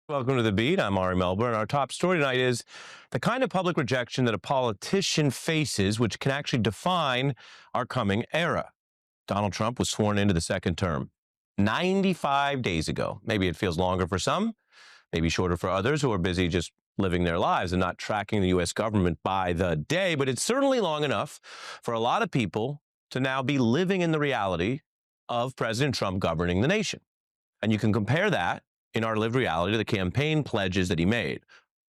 Welcome to The Beat. I'm Ari Melber, and our top story tonight is the kind of public rejection that a politician faces, which can actually define our coming era. Donald Trump was sworn into the second term 95 days ago. Maybe it feels longer for some, maybe shorter for others who are busy just living their lives and not tracking the U.S. government by the day, but it's certainly long enough for a lot of people to now be living in the reality of President Trump governing the nation. And you can compare that in our lived reality to the campaign pledges that he made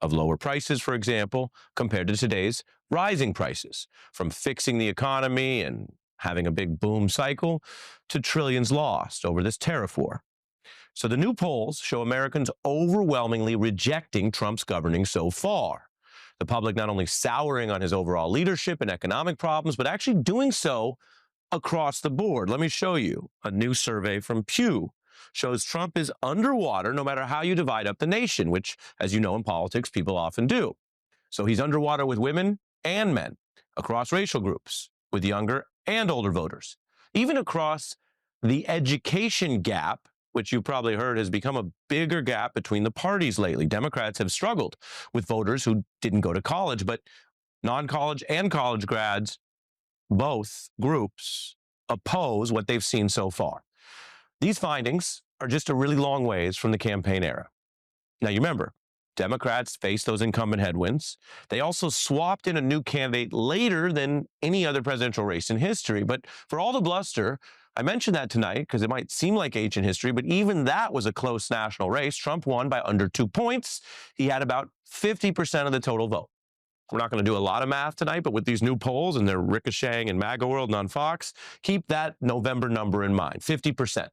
of lower prices, for example, compared to today's rising prices, from fixing the economy and having a big boom cycle to trillions lost over this tariff war. So the new polls show Americans overwhelmingly rejecting Trump's governing so far. The public not only souring on his overall leadership and economic problems, but actually doing so across the board. Let me show you a new survey from Pew shows Trump is underwater no matter how you divide up the nation, which, as you know, in politics, people often do. So he's underwater with women and men, across racial groups, with younger and older voters, even across the education gap, which you probably heard has become a bigger gap between the parties lately. Democrats have struggled with voters who didn't go to college, but non-college and college grads, both groups, oppose what they've seen so far. These findings are just a really long ways from the campaign era. Now, you remember, Democrats faced those incumbent headwinds. They also swapped in a new candidate later than any other presidential race in history. But for all the bluster, I mentioned that tonight because it might seem like ancient history, but even that was a close national race. Trump won by under 2 points. He had about 50% of the total vote. We're not going to do a lot of math tonight, but with these new polls and they're ricocheting in MAGA World and on Fox, keep that November number in mind, 50%.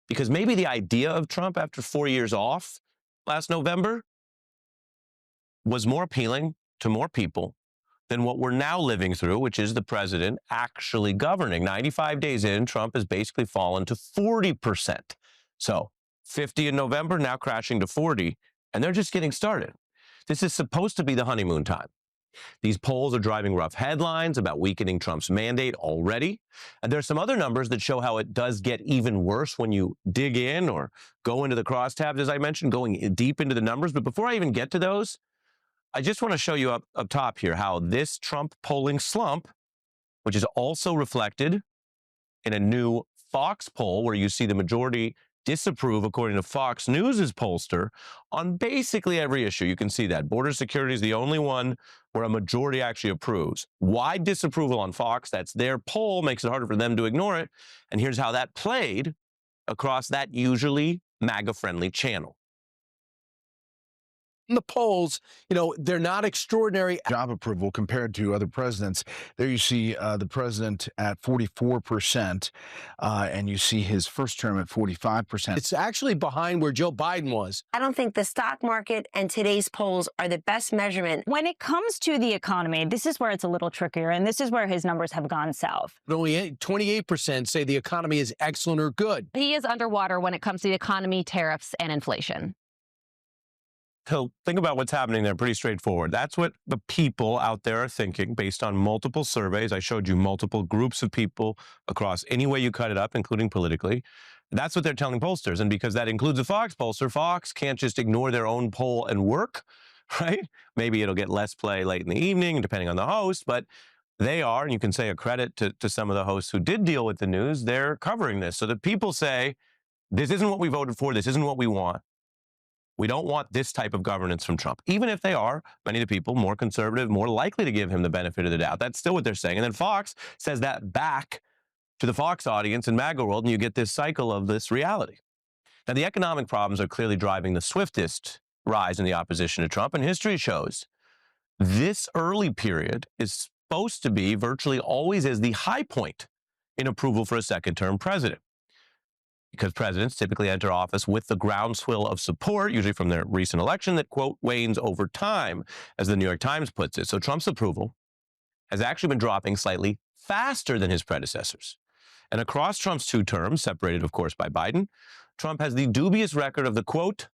Because maybe the idea of Trump after 4 years off last November was more appealing to more people than what we're now living through, which is the president actually governing. 95 days in, Trump has basically fallen to 40%. So 50 in November, now crashing to 40, and they're just getting started. This is supposed to be the honeymoon time. These polls are driving rough headlines about weakening Trump's mandate already. And there are some other numbers that show how it does get even worse when you dig in or go into the crosstabs, as I mentioned, going deep into the numbers. But before I even get to those, I just want to show you up top here how this Trump polling slump, which is also reflected in a new Fox poll where you see the majority disapprove, according to Fox News' pollster, on basically every issue. You can see that. Border security is the only one where a majority actually approves. Wide disapproval on Fox. That's their poll, makes it harder for them to ignore it. And here's how that played across that usually MAGA-friendly channel. The polls, they're not extraordinary. Job approval compared to other presidents. There you see the president at 44%, and you see his first term at 45%. It's actually behind where Joe Biden was. I don't think the stock market and today's polls are the best measurement. When it comes to the economy, this is where it's a little trickier, and this is where his numbers have gone south. But only 28% say the economy is excellent or good. He is underwater when it comes to the economy, tariffs, and inflation. So think about what's happening there. Pretty straightforward. That's what the people out there are thinking based on multiple surveys. I showed you multiple groups of people across any way you cut it up, including politically. That's what they're telling pollsters. And because that includes a Fox pollster, Fox can't just ignore their own poll and work, right? Maybe it'll get less play late in the evening, depending on the host, but they are, and you can say a credit to some of the hosts who did deal with the news, they're covering this. So the people say, this isn't what we voted for, this isn't what we want. We don't want this type of governance from Trump, even if they are, many of the people, more conservative, more likely to give him the benefit of the doubt. That's still what they're saying. And then Fox says that back to the Fox audience in MAGA world, and you get this cycle of this reality. Now, the economic problems are clearly driving the swiftest rise in the opposition to Trump, and history shows this early period is supposed to be virtually always as the high point in approval for a second-term president. Because presidents typically enter office with the groundswell of support, usually from their recent election, that, quote, wanes over time, as the New York Times puts it. So Trump's approval has actually been dropping slightly faster than his predecessors. And across Trump's 2 terms, separated, of course, by Biden, Trump has the dubious record of the, quote,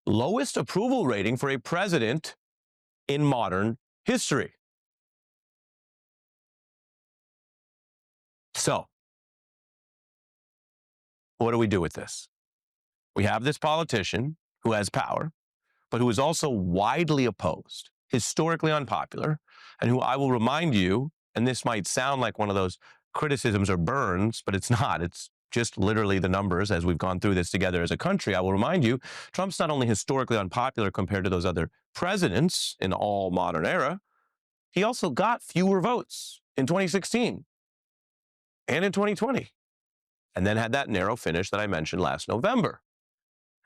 lowest approval rating for a president in modern history. So, what do we do with this? We have this politician who has power, but who is also widely opposed, historically unpopular, and who I will remind you, and this might sound like one of those criticisms or burns, but it's not. It's just literally the numbers as we've gone through this together as a country. I will remind you, Trump's not only historically unpopular compared to those other presidents in all modern era, he also got fewer votes in 2016 and in 2020, and then had that narrow finish that I mentioned last November.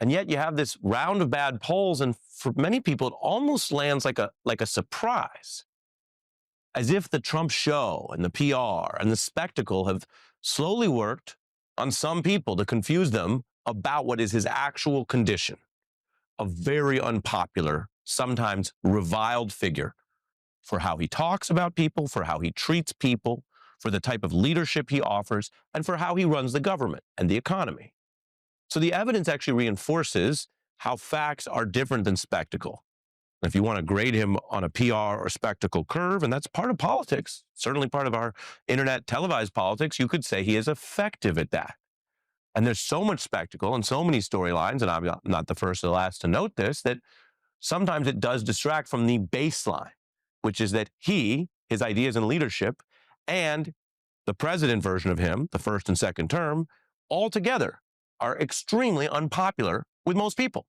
And yet you have this round of bad polls, and for many people, it almost lands like a surprise, as if the Trump show and the PR and the spectacle have slowly worked on some people to confuse them about what is his actual condition, a very unpopular, sometimes reviled figure for how he talks about people, for how he treats people, for the type of leadership he offers, and for how he runs the government and the economy. So the evidence actually reinforces how facts are different than spectacle. If you want to grade him on a PR or spectacle curve, and that's part of politics, certainly part of our internet televised politics, you could say he is effective at that. And there's so much spectacle and so many storylines, and I'm not the first or the last to note this, that sometimes it does distract from the baseline, which is that his ideas and leadership, and the president version of him, the first and second term, altogether are extremely unpopular with most people.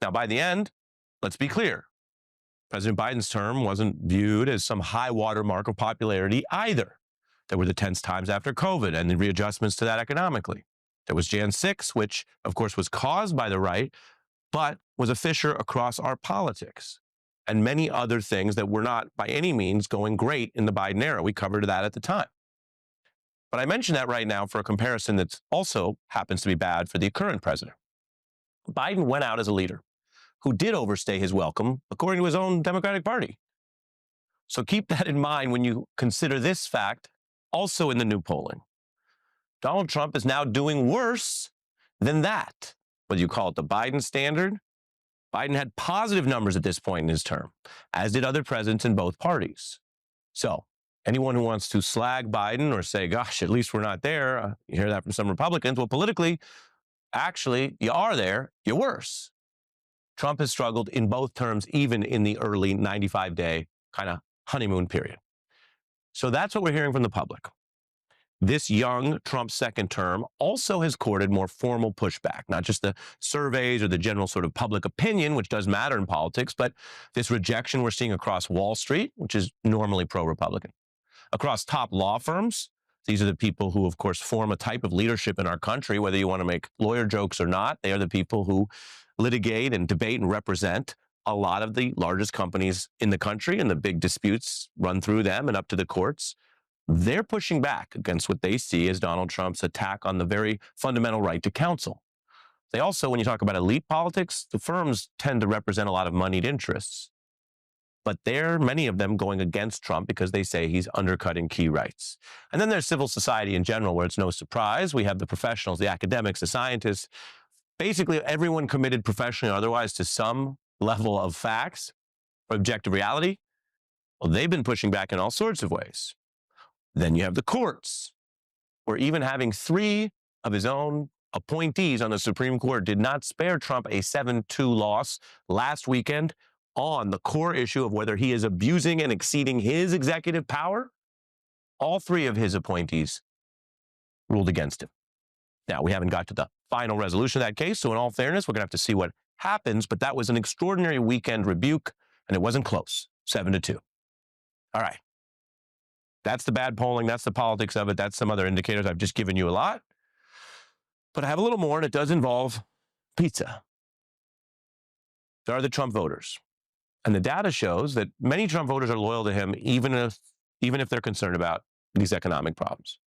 Now, by the end, let's be clear. President Biden's term wasn't viewed as some high watermark of popularity either. There were the tense times after COVID and the readjustments to that economically. There was Jan 6, which, of course, was caused by the right, but was a fissure across our politics, and many other things that were not by any means going great in the Biden era. We covered that at the time. But I mention that right now for a comparison that also happens to be bad for the current president. Biden went out as a leader who did overstay his welcome, according to his own Democratic Party. So keep that in mind when you consider this fact also in the new polling. Donald Trump is now doing worse than that. Whether you call it the Biden standard, Biden had positive numbers at this point in his term, as did other presidents in both parties. So anyone who wants to slag Biden or say, gosh, at least we're not there, you hear that from some Republicans. Well, politically, actually, you are there, you're worse. Trump has struggled in both terms, even in the early 95-day kind of honeymoon period. So that's what we're hearing from the public. This young Trump second term also has courted more formal pushback, not just the surveys or the general sort of public opinion, which does matter in politics, but this rejection we're seeing across Wall Street, which is normally pro-Republican. Across top law firms, these are the people who, of course, form a type of leadership in our country, whether you want to make lawyer jokes or not. They are the people who litigate and debate and represent a lot of the largest companies in the country, and the big disputes run through them and up to the courts. They're pushing back against what they see as Donald Trump's attack on the very fundamental right to counsel. They also, when you talk about elite politics, the firms tend to represent a lot of moneyed interests. But many of them going against Trump because they say he's undercutting key rights. And then there's civil society in general, where it's no surprise. We have the professionals, the academics, the scientists, basically everyone committed professionally or otherwise to some level of facts or objective reality. Well, they've been pushing back in all sorts of ways. Then you have the courts, where even having 3 of his own appointees on the Supreme Court did not spare Trump a 7-2 loss last weekend on the core issue of whether he is abusing and exceeding his executive power. All 3 of his appointees ruled against him. Now, we haven't got to the final resolution of that case, so in all fairness, we're going to have to see what happens, but that was an extraordinary weekend rebuke, and it wasn't close, 7-2. All right. That's the bad polling. That's the politics of it. That's some other indicators. I've just given you a lot. But I have a little more, and it does involve pizza. There are the Trump voters. And the data shows that many Trump voters are loyal to him, even if they're concerned about these economic problems.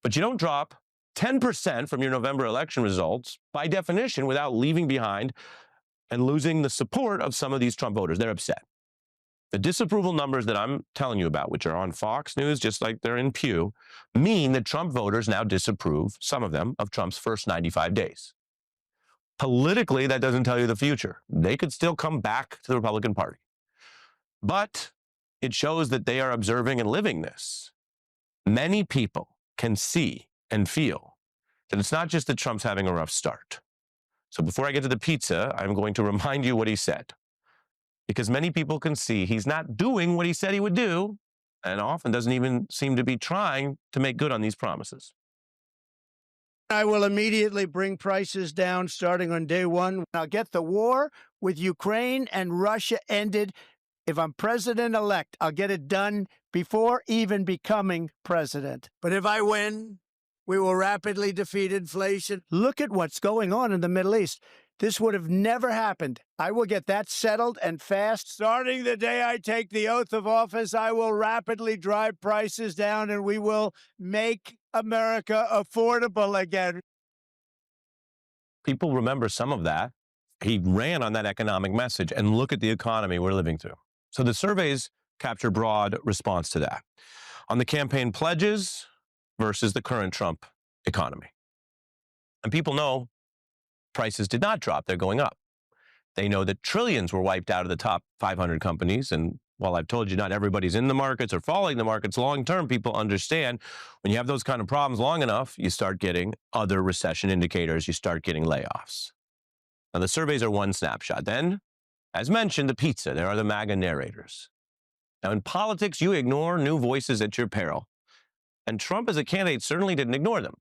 But you don't drop 10% from your November election results, by definition, without leaving behind and losing the support of some of these Trump voters. They're upset. The disapproval numbers that I'm telling you about, which are on Fox News, just like they're in Pew, mean that Trump voters now disapprove, some of them, of Trump's first 95 days. Politically, that doesn't tell you the future. They could still come back to the Republican Party. But it shows that they are observing and living this. Many people can see and feel that it's not just that Trump's having a rough start. So before I get to the pizza, I'm going to remind you what he said. Because many people can see he's not doing what he said he would do, and often doesn't even seem to be trying to make good on these promises. I will immediately bring prices down starting on day one. I'll get the war with Ukraine and Russia ended. If I'm president-elect, I'll get it done before even becoming president. But if I win, we will rapidly defeat inflation. Look at what's going on in the Middle East. This would have never happened. I will get that settled and fast. Starting the day I take the oath of office, I will rapidly drive prices down and we will make America affordable again. People remember some of that. He ran on that economic message, and look at the economy we're living through. So the surveys capture broad response to that. On the campaign pledges versus the current Trump economy. And people know prices did not drop, they're going up. They know that trillions were wiped out of the top 500 companies. And while I've told you not everybody's in the markets or following the markets long-term, people understand when you have those kind of problems long enough, you start getting other recession indicators, you start getting layoffs. Now, the surveys are one snapshot. Then, as mentioned, the pizza, there are the MAGA narrators. Now, in politics, you ignore new voices at your peril. And Trump as a candidate certainly didn't ignore them.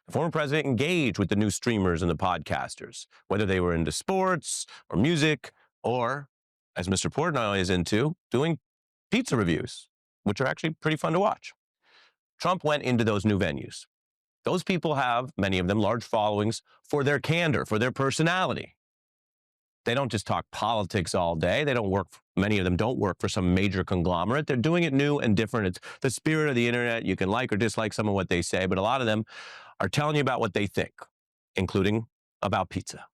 The former president engaged with the new streamers and the podcasters, whether they were into sports or music or, as Mr. Portnoy is into, doing pizza reviews, which are actually pretty fun to watch. Trump went into those new venues. Those people have, many of them, large followings for their candor, for their personality. They don't just talk politics all day. They don't work, many of them don't work for some major conglomerate. They're doing it new and different. It's the spirit of the internet. You can like or dislike some of what they say, but a lot of them are telling you about what they think, including about pizza.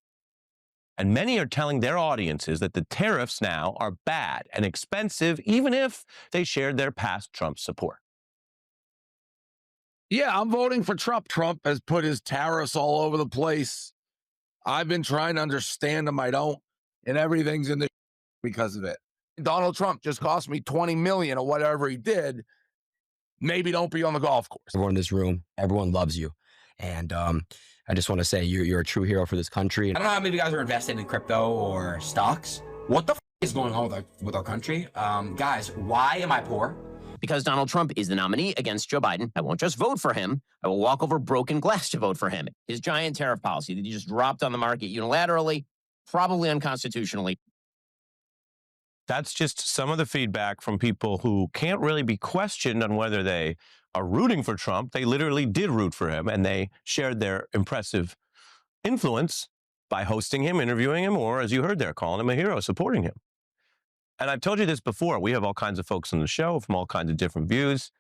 And many are telling their audiences that the tariffs now are bad and expensive, even if they shared their past Trump support. Yeah, I'm voting for Trump. Trump has put his tariffs all over the place. I've been trying to understand them. I don't. And everything's in the because of it. Donald Trump just cost me $20 million or whatever he did. Maybe don't be on the golf course. Everyone in this room, everyone loves you. And I just want to say you're a true hero for this country. I don't know how many of you guys are invested in crypto or stocks. What the is going on with our country? Guys, why am I poor? Because Donald Trump is the nominee against Joe Biden. I won't just vote for him. I will walk over broken glass to vote for him. His giant tariff policy that he just dropped on the market unilaterally, probably unconstitutionally. That's just some of the feedback from people who can't really be questioned on whether they are rooting for Trump. They literally did root for him, and they shared their impressive influence by hosting him, interviewing him, or, as you heard there, calling him a hero, supporting him. And I've told you this before. We have all kinds of folks on the show from all kinds of different views.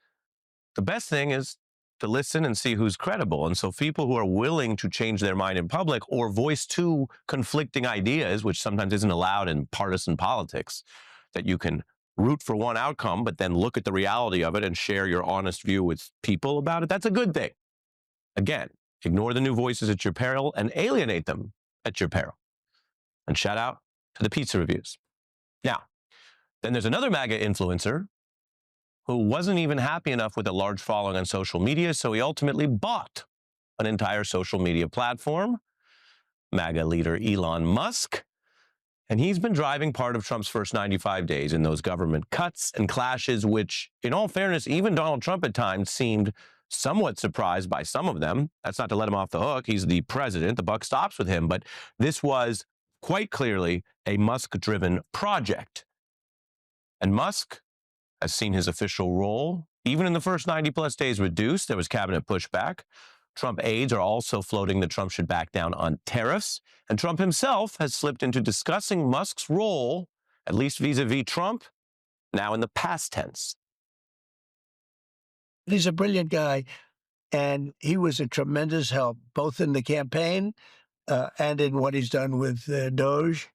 The best thing is to listen and see who's credible. And so people who are willing to change their mind in public or voice two conflicting ideas, which sometimes isn't allowed in partisan politics, that you can root for one outcome, but then look at the reality of it and share your honest view with people about it, that's a good thing. Again, ignore the new voices at your peril and alienate them at your peril. And shout out to the pizza reviews. Now, then there's another MAGA influencer who wasn't even happy enough with a large following on social media, so he ultimately bought an entire social media platform, MAGA leader Elon Musk. And he's been driving part of Trump's first 95 days in those government cuts and clashes, which, in all fairness, even Donald Trump at times seemed somewhat surprised by some of them. That's not to let him off the hook. He's the president. The buck stops with him. But this was quite clearly a Musk-driven project. And Musk has seen his official role, even in the first 90-plus days, reduced. There was cabinet pushback. Trump aides are also floating that Trump should back down on tariffs. And Trump himself has slipped into discussing Musk's role, at least vis-a-vis Trump, now in the past tense. He's a brilliant guy, and he was a tremendous help, both in the campaign and in what he's done with Doge.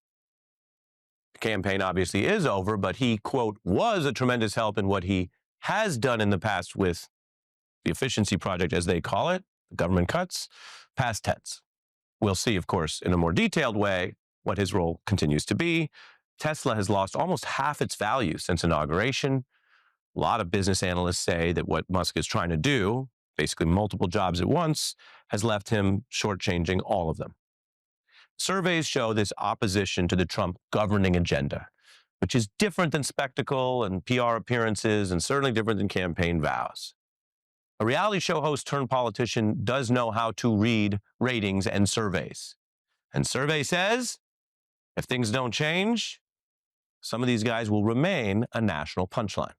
The campaign obviously is over, but he, quote, was a tremendous help in what he has done in the past with the efficiency project, as they call it, the government cuts, past tense. We'll see, of course, in a more detailed way what his role continues to be. Tesla has lost almost half its value since inauguration. A lot of business analysts say that what Musk is trying to do, basically multiple jobs at once, has left him shortchanging all of them. Surveys show this opposition to the Trump governing agenda, which is different than spectacle and PR appearances and certainly different than campaign vows. A reality show host turned politician does know how to read ratings and surveys. And survey says, if things don't change, some of these guys will remain a national punchline.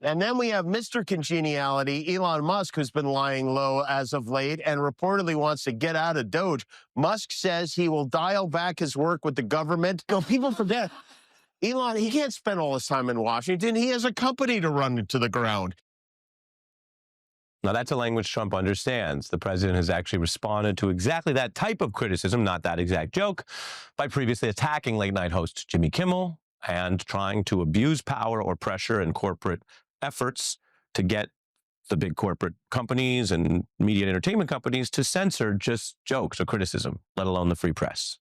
And then we have Mr. Congeniality, Elon Musk, who's been lying low as of late and reportedly wants to get out of Doge. Musk says he will dial back his work with the government. You know, people forget, Elon, he can't spend all his time in Washington. He has a company to run to the ground. Now, that's a language Trump understands. The president has actually responded to exactly that type of criticism, not that exact joke, by previously attacking late-night host Jimmy Kimmel and trying to abuse power or pressure in corporate efforts to get the big corporate companies and media and entertainment companies to censor just jokes or criticism, let alone the free press.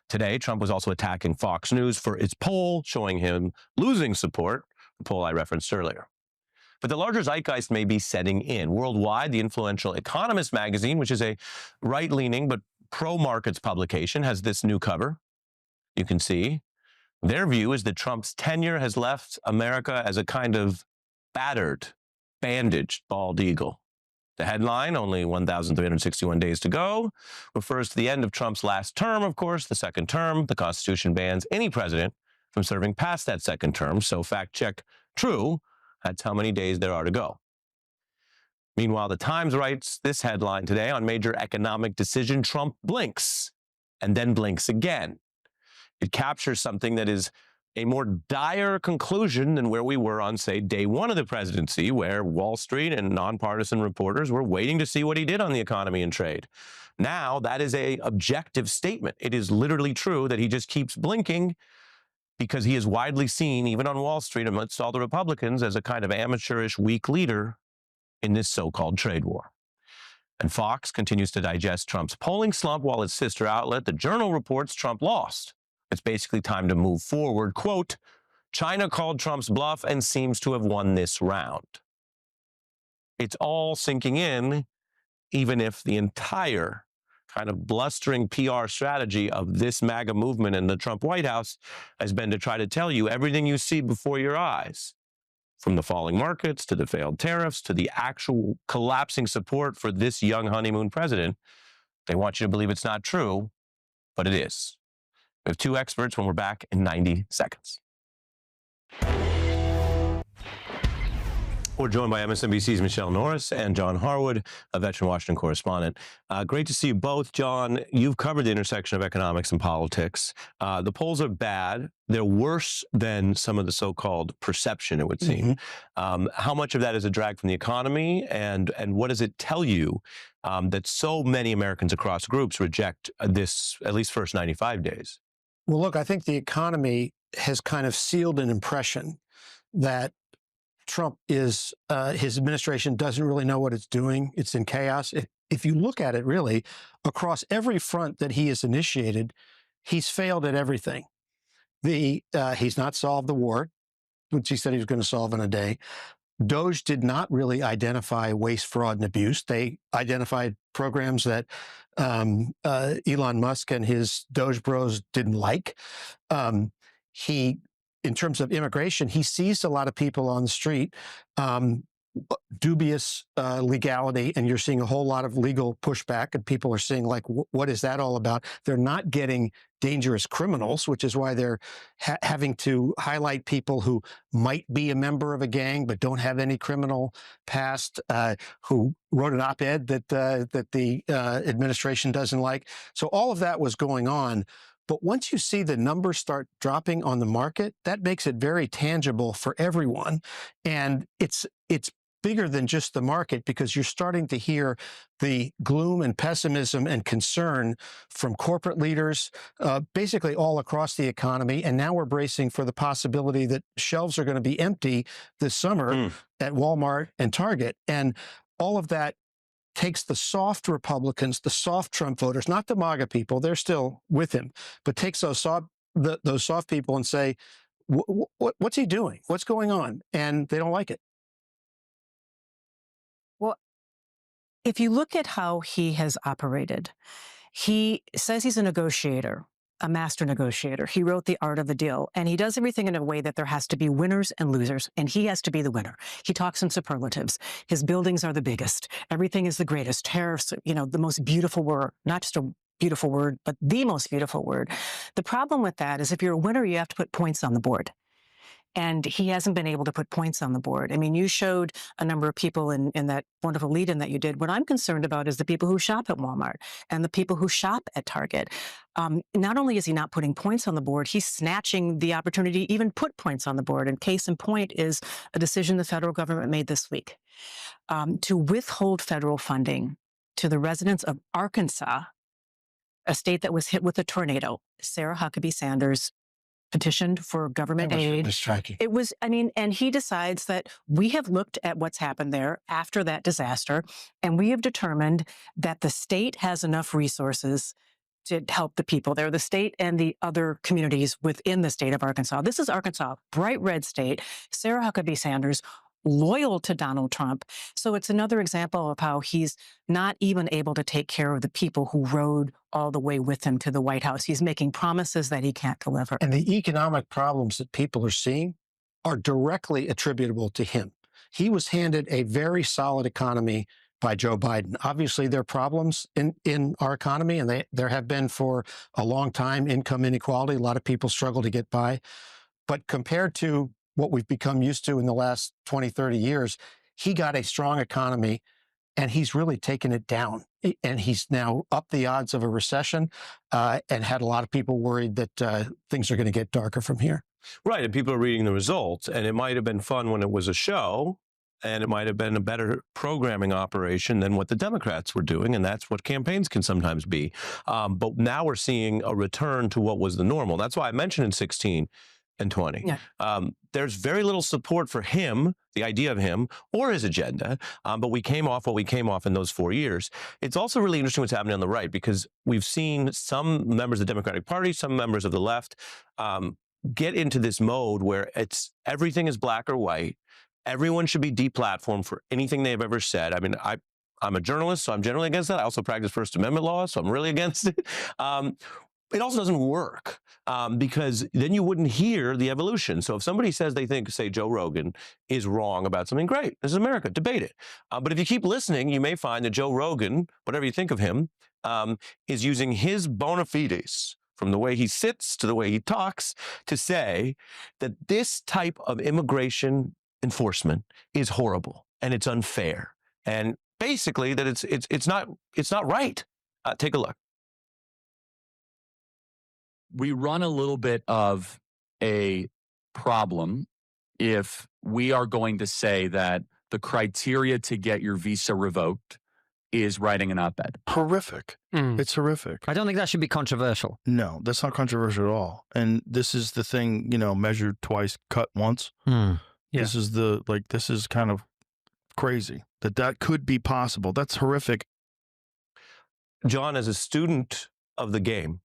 Today, Trump was also attacking Fox News for its poll showing him losing support, the poll I referenced earlier. But the larger zeitgeist may be setting in. Worldwide, the influential Economist magazine, which is a right-leaning but pro-markets publication, has this new cover. You can see their view is that Trump's tenure has left America as a kind of battered, bandaged bald eagle. The headline, only 1,361 days to go, refers to the end of Trump's last term, of course, the second term. The Constitution bans any president from serving past that second term. So fact check, true. That's how many days there are to go. Meanwhile, the Times writes this headline today on major economic decision: Trump blinks and then blinks again. It captures something that is a more dire conclusion than where we were on, say, day one of the presidency, where Wall Street and nonpartisan reporters were waiting to see what he did on the economy and trade. Now, that is an objective statement. It is literally true that he just keeps blinking because he is widely seen, even on Wall Street amidst all the Republicans, as a kind of amateurish, weak leader in this so-called trade war. And Fox continues to digest Trump's polling slump while its sister outlet, The Journal, reports Trump lost. It's basically time to move forward. Quote, China called Trump's bluff and seems to have won this round. It's all sinking in, even if the entire kind of blustering PR strategy of this MAGA movement in the Trump White House has been to try to tell you everything you see before your eyes, from the falling markets to the failed tariffs to the actual collapsing support for this young honeymoon president. They want you to believe it's not true, but it is. We have two experts when we're back in 90 seconds. We're joined by MSNBC's Michelle Norris and John Harwood, a veteran Washington correspondent. Great to see you both. John, you've covered the intersection of economics and politics. The polls are bad. They're worse than some of the so-called perception, it would seem. How much of that is a drag from the economy, and what does it tell you that so many Americans across groups reject this, at least first 95 days? Well, look, I think the economy has kind of sealed an impression that Trump is, his administration doesn't really know what it's doing. It's in chaos. If you look at it really, across every front that he has initiated, he's failed at everything. He's not solved the war, which he said he was going to solve in a day. Doge did not really identify waste, fraud, and abuse. They identified programs that Elon Musk and his Doge bros didn't like. In terms of immigration, he seized a lot of people on the street, dubious legality, and you're seeing a whole lot of legal pushback, and people are saying, like, what is that all about? They're not getting dangerous criminals, which is why they're having to highlight people who might be a member of a gang but don't have any criminal past, who wrote an op-ed that the administration doesn't like. So all of that was going on. But once you see the numbers start dropping on the market, that makes it very tangible for everyone. And it's bigger than just the market, because you're starting to hear the gloom and pessimism and concern from corporate leaders, basically all across the economy. And now we're bracing for the possibility that shelves are going to be empty this summer at Walmart and Target. And all of that takes the soft Republicans, the soft Trump voters, not the MAGA people, they're still with him, but takes those soft people and say, what's he doing? What's going on? And they don't like it. Well, if you look at how he has operated, He says he's a negotiator, a master negotiator. He wrote The Art of the Deal, and he does everything in a way that there has to be winners and losers, and he has to be the winner. He talks in superlatives. His buildings are the biggest. Everything is the greatest. Tariffs, the most beautiful word, not just a beautiful word, but the most beautiful word. The problem with that is if you're a winner, you have to put points on the board. And he hasn't been able to put points on the board. I mean, you showed a number of people in that wonderful lead-in that you did. What I'm concerned about is the people who shop at Walmart and the people who shop at Target. Not only is he not putting points on the board, he's snatching the opportunity to even put points on the board. And case in point is a decision the federal government made this week to withhold federal funding to the residents of Arkansas, a state that was hit with a tornado. Sarah Huckabee Sanders petitioned for government aid. It was, and he decides that we have looked at what's happened there after that disaster, and we have determined that the state has enough resources to help the people there, the state and the other communities within the state of Arkansas. This is Arkansas, bright red state. Sarah Huckabee Sanders, loyal to Donald Trump. So it's another example of how he's not even able to take care of the people who rode all the way with him to the White House. He's making promises that he can't deliver. And the economic problems that people are seeing are directly attributable to him. He was handed a very solid economy by Joe Biden. Obviously, there are problems in our economy, and there have been for a long time. Income inequality, a lot of people struggle to get by. But compared to what we've become used to in the last 20, 30 years, he got a strong economy, and he's really taken it down. And he's now upped the odds of a recession and had a lot of people worried that things are going to get darker from here. Right, and people are reading the results, and it might have been fun when it was a show, and it might have been a better programming operation than what the Democrats were doing, and that's what campaigns can sometimes be. But now we're seeing a return to what was the normal. That's why I mentioned in 16 and 20. Yeah. There's very little support for him, the idea of him, or his agenda, but we came off what we came off in those 4 years. It's also really interesting what's happening on the right, because we've seen some members of the Democratic Party, some members of the left, get into this mode where everything is black or white. Everyone should be deplatformed for anything they've ever said. I mean, I'm a journalist, so I'm generally against that. I also practice First Amendment law, so I'm really against it. It also doesn't work because then you wouldn't hear the evolution. So if somebody says they think, say, Joe Rogan is wrong about something, great. This is America. Debate it. But if you keep listening, you may find that Joe Rogan, whatever you think of him, is using his bona fides, from the way he sits to the way he talks, to say that this type of immigration enforcement is horrible and it's unfair, and basically that it's not right. Take a look. We run a little bit of a problem if we are going to say that the criteria to get your visa revoked is writing an op-ed. Horrific. It's horrific. I don't think that should be controversial. No, that's not controversial at all. And this is the thing, measured twice, cut once. Yeah. This is kind of crazy that could be possible. That's horrific. John, as a student of the game,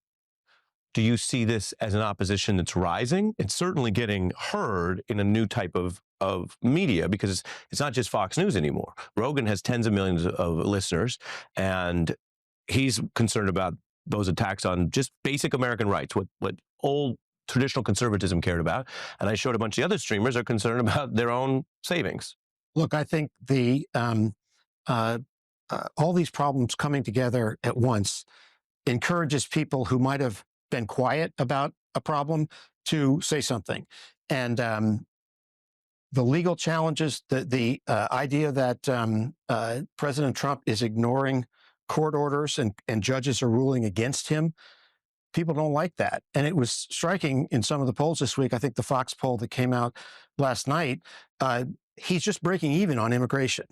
do you see this as an opposition that's rising? It's certainly getting heard in a new type of media, because it's not just Fox News anymore. Rogan has tens of millions of listeners, and he's concerned about those attacks on just basic American rights, what old traditional conservatism cared about. And I showed a bunch of the other streamers are concerned about their own savings. Look, I think all these problems coming together at once encourages people who might have been quiet about a problem to say something. And the legal challenges, the idea that President Trump is ignoring court orders and judges are ruling against him, people don't like that. And it was striking in some of the polls this week. I think the Fox poll that came out last night, he's just breaking even on immigration.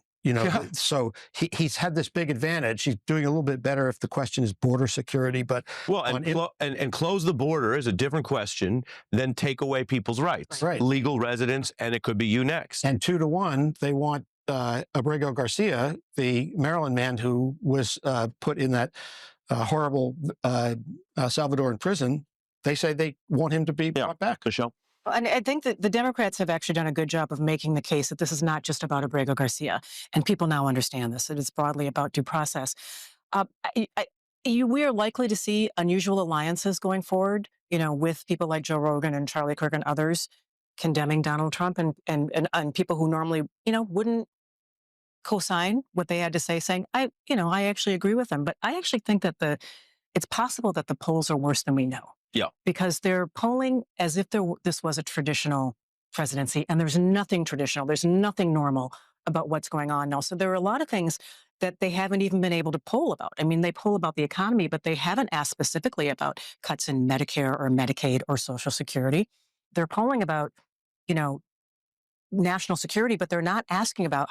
So he's had this big advantage. He's doing a little bit better if the question is border security, but and close the border is a different question than take away people's rights, right? Legal residents, and it could be you next. And 2-1, they want Abrego Garcia, the Maryland man who was put in that horrible Salvadoran prison. They say they want him to be brought back. Michelle. And I think that the Democrats have actually done a good job of making the case that this is not just about Abrego Garcia, and people now understand this. It is broadly about due process. We are likely to see unusual alliances going forward, with people like Joe Rogan and Charlie Kirk and others condemning Donald Trump and people who normally, wouldn't co-sign what they had to say, saying, I actually agree with them. But I actually think that it's possible that the polls are worse than we know. Yeah. Because they're polling as if this was a traditional presidency, and there's nothing traditional. There's nothing normal about what's going on now. So there are a lot of things that they haven't even been able to poll about. I mean, they poll about the economy, but they haven't asked specifically about cuts in Medicare or Medicaid or Social Security. They're polling about, national security, but they're not asking about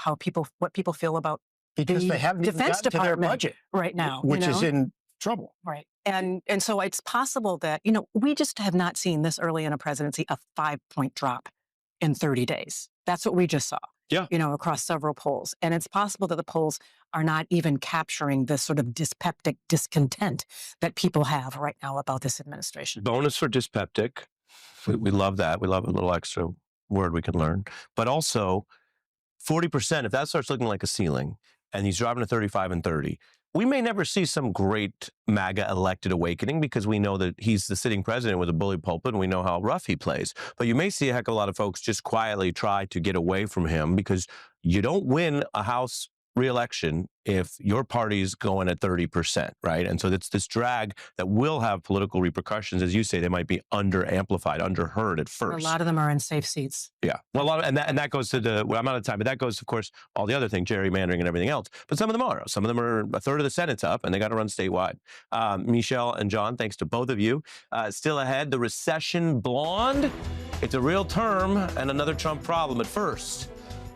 what people feel about because they haven't Defense gotten to their Department budget right now, which is in trouble. Right. And so it's possible that, we just have not seen this early in a presidency a 5-point drop in 30 days. That's what we just saw. Yeah. Across several polls. And it's possible that the polls are not even capturing the sort of dyspeptic discontent that people have right now about this administration. Bonus for dyspeptic. We love that. We love a little extra word we can learn. But also, 40%, if that starts looking like a ceiling, and he's driving to 35 and 30, we may never see some great MAGA elected awakening because we know that he's the sitting president with a bully pulpit and we know how rough he plays. But you may see a heck of a lot of folks just quietly try to get away from him because you don't win a House reelection if your party's going at 30%, right? And so it's this drag that will have political repercussions. As you say, they might be under-amplified, under-heard at first. A lot of them are in safe seats. Yeah. Well, and that goes to I'm out of time, but that goes, of course, all the other things, gerrymandering and everything else. But some of them are. Some of them are a third of the Senate's up, and they got to run statewide. Michelle and John, thanks to both of you. Still ahead, the recession blonde. It's a real term and another Trump problem at first.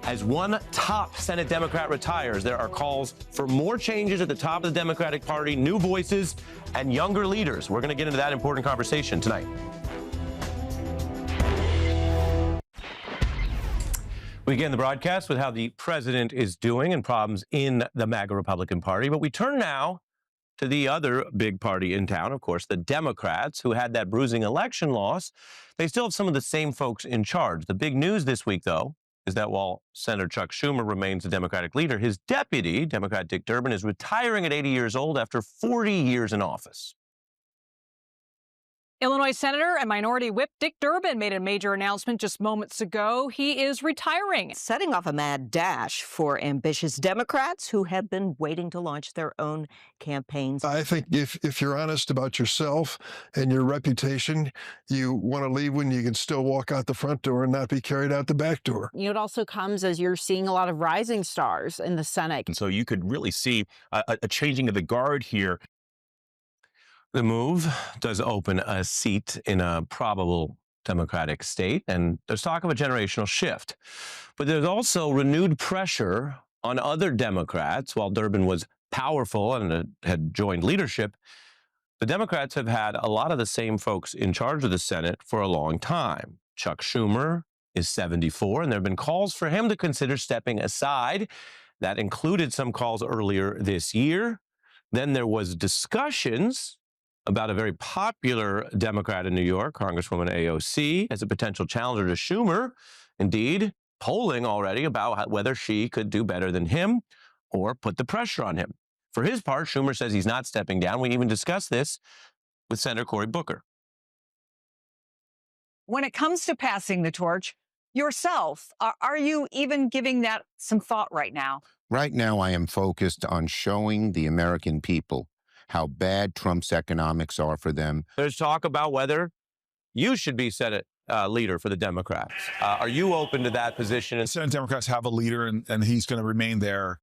As one top Senate Democrat retires, there are calls for more changes at the top of the Democratic Party, new voices, and younger leaders. We're going to get into that important conversation tonight. We begin the broadcast with how the president is doing and problems in the MAGA Republican Party. But we turn now to the other big party in town, of course, the Democrats, who had that bruising election loss. They still have some of the same folks in charge. The big news this week, though, is that while Senator Chuck Schumer remains the Democratic leader, his deputy, Democrat Dick Durbin, is retiring at 80 years old after 40 years in office. Illinois Senator and Minority Whip Dick Durbin made a major announcement just moments ago. He is retiring. Setting off a mad dash for ambitious Democrats who have been waiting to launch their own campaigns. I think if you're honest about yourself and your reputation, you want to leave when you can still walk out the front door and not be carried out the back door. It also comes as you're seeing a lot of rising stars in the Senate. And so you could really see a changing of the guard here. The move does open a seat in a probable Democratic state, and there's talk of a generational shift. But there's also renewed pressure on other Democrats. While Durbin was powerful and had joined leadership, the Democrats have had a lot of the same folks in charge of the Senate for a long time. Chuck Schumer is 74, and there have been calls for him to consider stepping aside. That included some calls earlier this year. Then there was discussions about a very popular Democrat in New York, Congresswoman AOC, as a potential challenger to Schumer. Indeed, polling already about whether she could do better than him or put the pressure on him. For his part, Schumer says he's not stepping down. We even discussed this with Senator Cory Booker. When it comes to passing the torch, yourself, are you even giving that some thought right now? Right now, I am focused on showing the American people how bad Trump's economics are for them. There's talk about whether you should be Senate leader for the Democrats. Are you open to that position? The Senate Democrats have a leader, and he's going to remain there.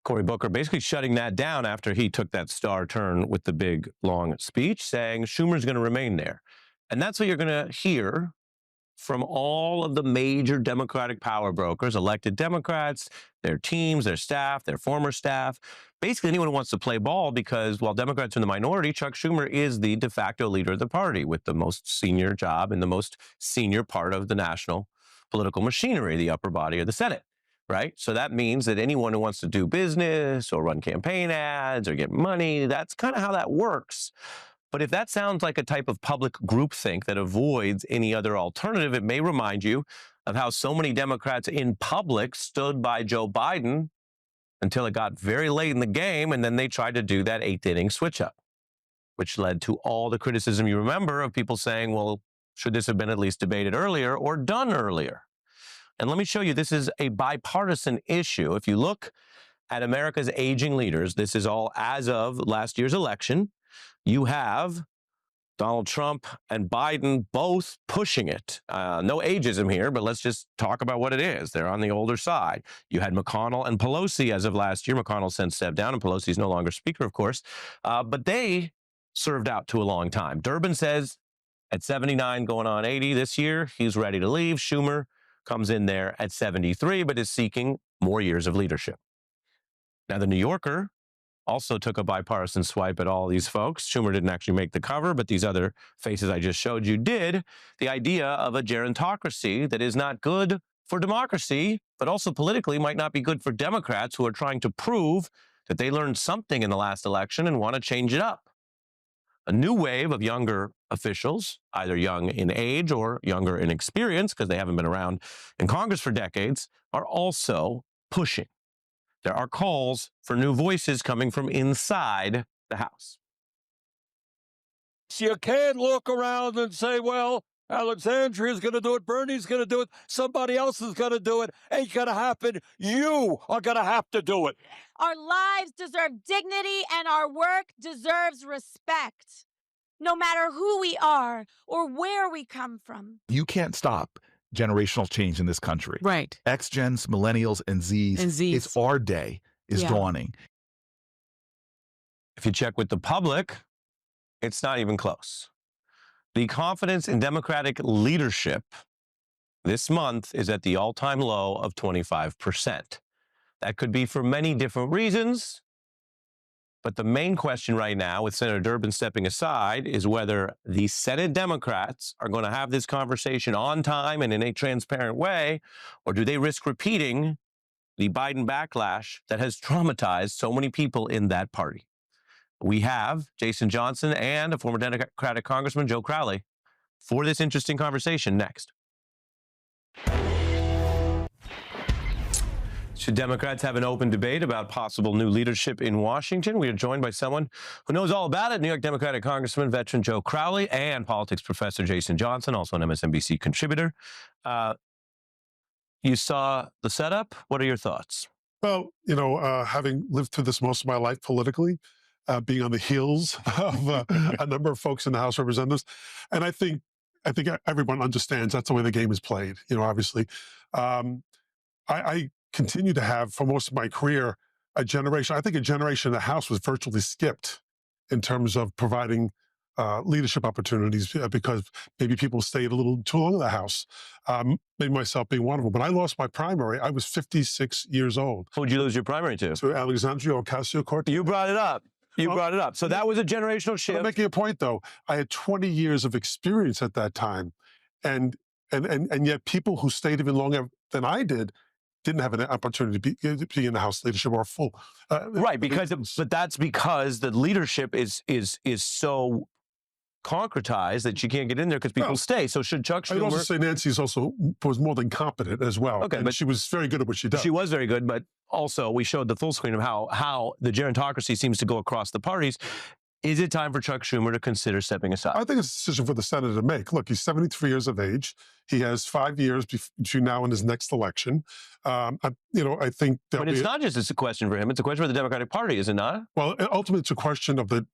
Cory Booker basically shutting that down after he took that star turn with the big, long speech, saying Schumer's going to remain there. And that's what you're going to hear from all of the major Democratic power brokers, elected Democrats, their teams, their staff, their former staff, basically anyone who wants to play ball, because while Democrats are in the minority, Chuck Schumer is the de facto leader of the party with the most senior job in the most senior part of the national political machinery, the upper body of the Senate, right? So that means that anyone who wants to do business or run campaign ads or get money, that's kind of how that works. But if that sounds like a type of public groupthink that avoids any other alternative, it may remind you of how so many Democrats in public stood by Joe Biden until it got very late in the game, and then they tried to do that 8th-inning switch-up, which led to all the criticism you remember of people saying, well, should this have been at least debated earlier or done earlier? And let me show you, this is a bipartisan issue. If you look at America's aging leaders, this is all as of last year's election, you have Donald Trump and Biden both pushing it. No ageism here, but let's just talk about what it is. They're on the older side. You had McConnell and Pelosi as of last year. McConnell since stepped down, and Pelosi is no longer Speaker, of course. But they served out to a long time. Durbin says at 79 going on 80 this year, he's ready to leave. Schumer comes in there at 73, but is seeking more years of leadership. Now, the New Yorker also took a bipartisan swipe at all these folks. Schumer didn't actually make the cover, but these other faces I just showed you did. The idea of a gerontocracy that is not good for democracy, but also politically might not be good for Democrats who are trying to prove that they learned something in the last election and want to change it up. A new wave of younger officials, either young in age or younger in experience, because they haven't been around in Congress for decades, are also pushing. There are calls for new voices coming from inside the House. You can't look around and say, well, Alexandria's going to do it, Bernie's going to do it, somebody else is going to do it. Ain't going to happen. You are going to have to do it. Our lives deserve dignity and our work deserves respect, no matter who we are or where we come from. You can't stop generational change in this country. Right. X-Gens, millennials, and Zs. It's our day is dawning. If you check with the public, it's not even close. The confidence in Democratic leadership this month is at the all-time low of 25%. That could be for many different reasons, but the main question right now, with Senator Durbin stepping aside, is whether the Senate Democrats are going to have this conversation on time and in a transparent way, or do they risk repeating the Biden backlash that has traumatized so many people in that party? We have Jason Johnson and a former Democratic Congressman, Joe Crowley, for this interesting conversation next. Should Democrats have an open debate about possible new leadership in Washington? We are joined by someone who knows all about it, New York Democratic Congressman, veteran Joe Crowley, and politics professor Jason Johnson, also an MSNBC contributor. You saw the setup. What are your thoughts? Well, having lived through this most of my life politically, being on the heels of a number of folks in the House of Representatives, and I think everyone understands that's the way the game is played. Obviously, I continue to have, for most of my career, a generation. I think a generation in the House was virtually skipped in terms of providing leadership opportunities because maybe people stayed a little too long in the House. Maybe myself being one of them. But I lost my primary. I was 56 years old. Who did you lose your primary to? To Alexandria Ocasio-Cortez. You brought it up. You brought it up. So that was a generational shift. I'm making a point, though. I had 20 years of experience at that time. And yet people who stayed even longer than I did didn't have an opportunity to be in the House leadership or full. Right, but that's because the leadership is so concretized that you can't get in there because people stay. So should Chuck Schumer... I'd also say Nancy was more than competent as well. Okay, but she was very good at what she does. She was very good, but also we showed the full screen of how the gerontocracy seems to go across the parties. Is it time for Chuck Schumer to consider stepping aside? I think it's a decision for the Senate to make. Look, he's 73 years of age. He has 5 years between now and his next election. I think... But it's not just a question for him. It's a question for the Democratic Party, is it not? Well, ultimately, it's a question of the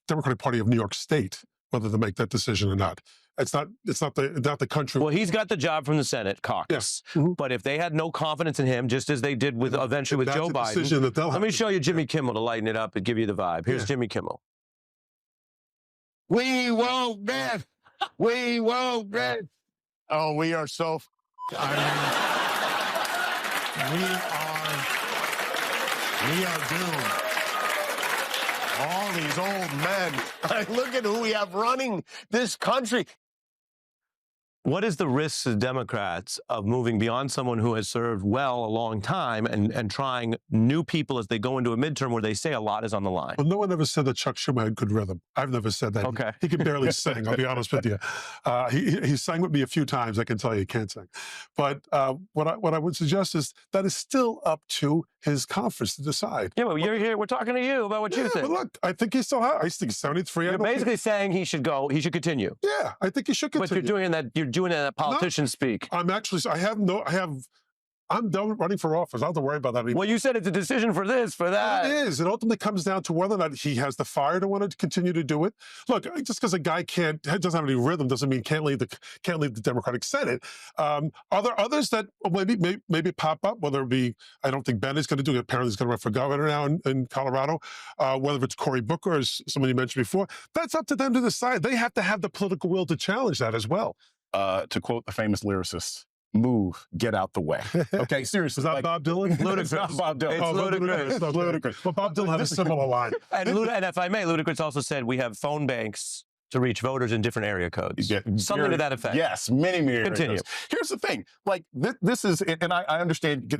Democratic Party of New York State, whether to make that decision or not. It's not the country. Well, he's got the job from the Senate caucus. Yes. Mm-hmm. But if they had no confidence in him, just as they did with eventually with Joe Biden, let me show you Jimmy Kimmel to lighten it up and give you the vibe. Here's Jimmy Kimmel. We won't miss. We won't miss. Oh, we are so. We are doomed. All these old men. Look at who we have running this country. What is the risk to Democrats of moving beyond someone who has served well a long time and trying new people as they go into a midterm where they say a lot is on the line? Well, no one ever said that Chuck Schumer had good rhythm. I've never said that. Okay. He can barely sing, I'll be honest with you. He sang with me a few times. I can tell you he can't sing. But what I would suggest is that is still up to his conference to decide. Yeah, well, you're here. We're talking to you about what you think. But look, I think he's still high. I think 73. You're basically saying he should go. He should continue. Yeah, I think he should continue. But you're doing that. You're doing that politician speak. I'm actually. I'm done running for office. I don't have to worry about that anymore. Well, you said it's a decision for this, for that. It is. It ultimately comes down to whether or not he has the fire to want to continue to do it. Look, just because a guy doesn't have any rhythm doesn't mean can't leave the Democratic Senate. Are there others that maybe pop up? Whether it be, I don't think Ben is going to do it. Apparently, he's going to run for governor now in Colorado. Whether it's Cory Booker, as somebody mentioned before, that's up to them to decide. They have to have the political will to challenge that as well. To quote the famous lyricist, move, get out the way. Okay, seriously. Is that Bob Dylan? Ludicrous. It's not Bob Dylan. It's Ludicrous. Ludicrous. But Bob Dylan had a similar line. And if I may, Ludacris also said we have phone banks to reach voters in different area codes. Yeah, something to that effect. Yes, many area Continue. codes. Here's the thing. Like, this is, and I understand,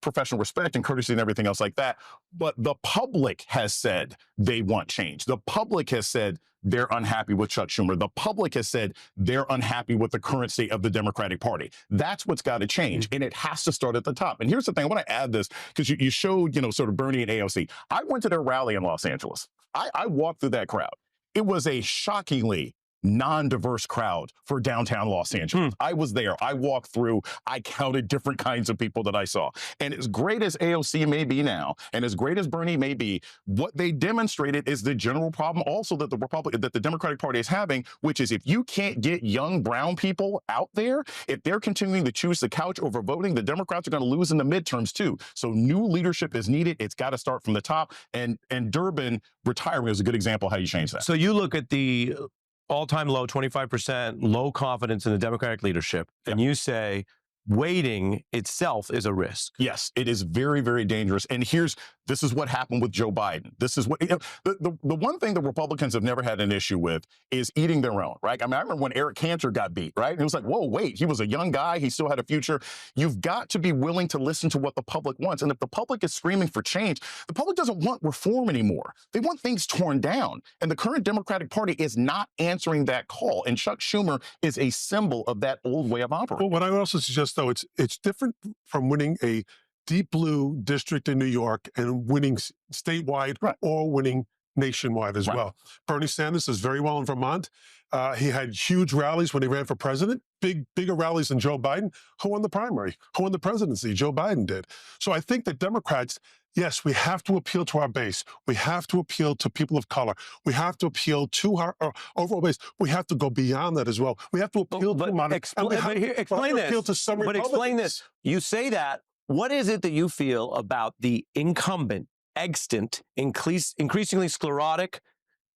professional respect and courtesy and everything else like that, but the public has said they want change. The public has said they're unhappy with Chuck Schumer. The public has said they're unhappy with the current state of the Democratic Party. That's what's got to change, and it has to start at the top. And here's the thing. I want to add this because you showed, sort of Bernie and AOC. I went to their rally in Los Angeles. I walked through that crowd. It was a shockingly non-diverse crowd for downtown Los Angeles. I was there. I walked through. I counted different kinds of people that I saw. And as great as AOC may be now, and as great as Bernie may be, what they demonstrated is the general problem also that the Democratic Party is having, which is if you can't get young brown people out there, if they're continuing to choose the couch over voting, the Democrats are going to lose in the midterms too. So new leadership is needed. It's got to start from the top. And Durbin retiring is a good example of how you change that. So you look at the all-time low, 25%, low confidence in the Democratic leadership, and you say waiting itself is a risk. Yes, it is very, very dangerous. And this is what happened with Joe Biden. This is what, the one thing that Republicans have never had an issue with is eating their own, right? I mean, I remember when Eric Cantor got beat, right? And it was like, whoa, wait, he was a young guy. He still had a future. You've got to be willing to listen to what the public wants. And if the public is screaming for change, the public doesn't want reform anymore. They want things torn down. And the current Democratic Party is not answering that call. And Chuck Schumer is a symbol of that old way of operating. Well, what I would also suggest, though, it's different from winning a deep blue district in New York and winning statewide or winning nationwide as well. Bernie Sanders does very well in Vermont. He had huge rallies when he ran for president, bigger rallies than Joe Biden. Who won the primary? Who won the presidency? Joe Biden did. So I think that Democrats, yes, we have to appeal to our base. We have to appeal to people of color. We have to appeal to our overall base. We have to go beyond that as well. We have to appeal to money. Explain this. You say that. What is it that you feel about the incumbent, extant, increasingly sclerotic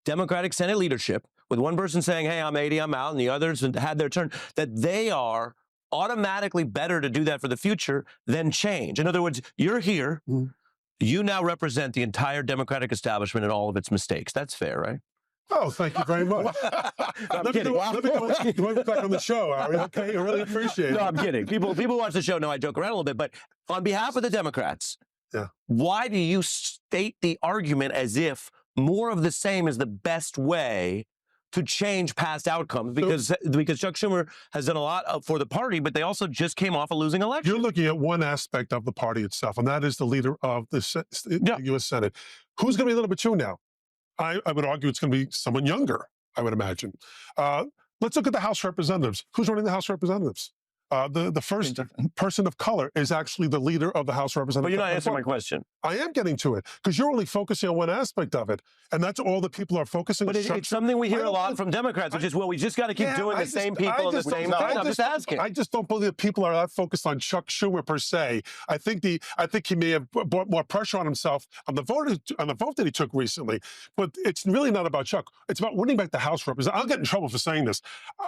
Democratic Senate leadership, with one person saying, hey, I'm 80, I'm out, and the others had their turn, that they are automatically better to do that for the future than change? In other words, you're here. You now represent the entire Democratic establishment and all of its mistakes. That's fair, right? Oh, thank you very much. Let me go back on the show, Ari. Okay, I really appreciate it. No, I'm kidding. People watch the show know I joke around a little bit, but on behalf of the Democrats, why do you state the argument as if more of the same is the best way to change past outcomes? Because Chuck Schumer has done a lot for the party, but they also just came off a losing election. You're looking at one aspect of the party itself, and that is the leader of the U.S. Senate. Who's going to be number two now? I would argue it's going to be someone younger, I would imagine. Let's look at the House Representatives. Who's running the House Representatives? The first person of color is actually the leader of the House of Representatives. But you're not answering my question. I am getting to it because you're only focusing on one aspect of it, and that's all the people are focusing on. But it's something we hear a lot from Democrats, which is, well, we just got to keep doing the same people and the same thing. I'm just asking. I just don't believe that people are that focused on Chuck Schumer per se. I think he may have brought more pressure on himself on the vote that he took recently. But it's really not about Chuck. It's about winning back the House of Representatives. I'll get in trouble for saying this.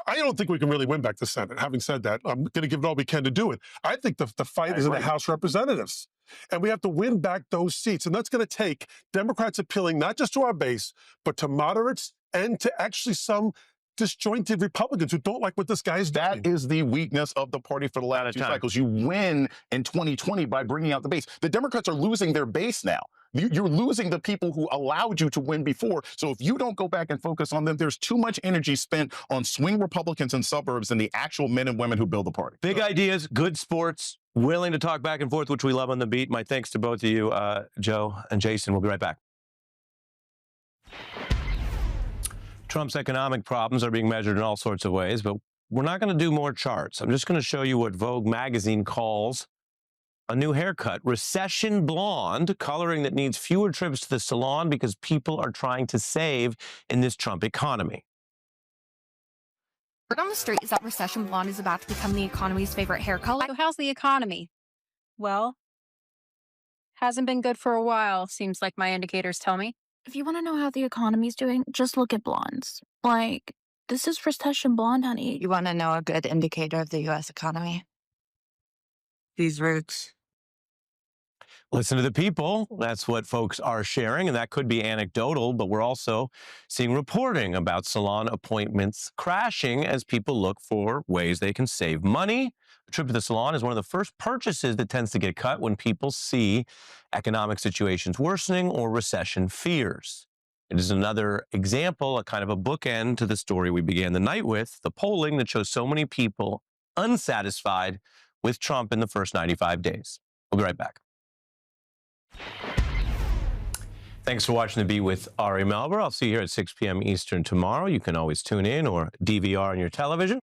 I don't think we can really win back the Senate. Having said that, I'm going to give it all we can to do it. I think the fight is in the House of Representatives. And we have to win back those seats. And that's going to take Democrats appealing not just to our base, but to moderates and to actually some disjointed Republicans who don't like what this guy's doing. That is the weakness of the party for the last two cycles. You win in 2020 by bringing out the base. The Democrats are losing their base now. You're losing the people who allowed you to win before. So if you don't go back and focus on them, there's too much energy spent on swing Republicans in suburbs than the actual men and women who build the party. Big ideas, good sports, willing to talk back and forth, which we love on The Beat. My thanks to both of you, Joe and Jason. We'll be right back. Trump's economic problems are being measured in all sorts of ways, but we're not going to do more charts. I'm just going to show you what Vogue magazine calls a new haircut, recession blonde, coloring that needs fewer trips to the salon because people are trying to save in this Trump economy. Word on the street is that recession blonde is about to become the economy's favorite hair color. So how's the economy? Well, hasn't been good for a while, seems like my indicators tell me. If you want to know how the economy's doing, just look at blondes. Like, this is recession blonde, honey. You want to know a good indicator of the U.S. economy? These roots. Listen to the people. That's what folks are sharing, and that could be anecdotal, but we're also seeing reporting about salon appointments crashing as people look for ways they can save money. A trip to the salon is one of the first purchases that tends to get cut when people see economic situations worsening or recession fears. It is another example, a kind of a bookend to the story we began the night with, the polling that shows so many people unsatisfied with Trump in the first 95 days. We'll be right back. Thanks for watching The Beat with Ari Melber. I'll see you here at 6 p.m. Eastern tomorrow. You can always tune in or DVR on your television.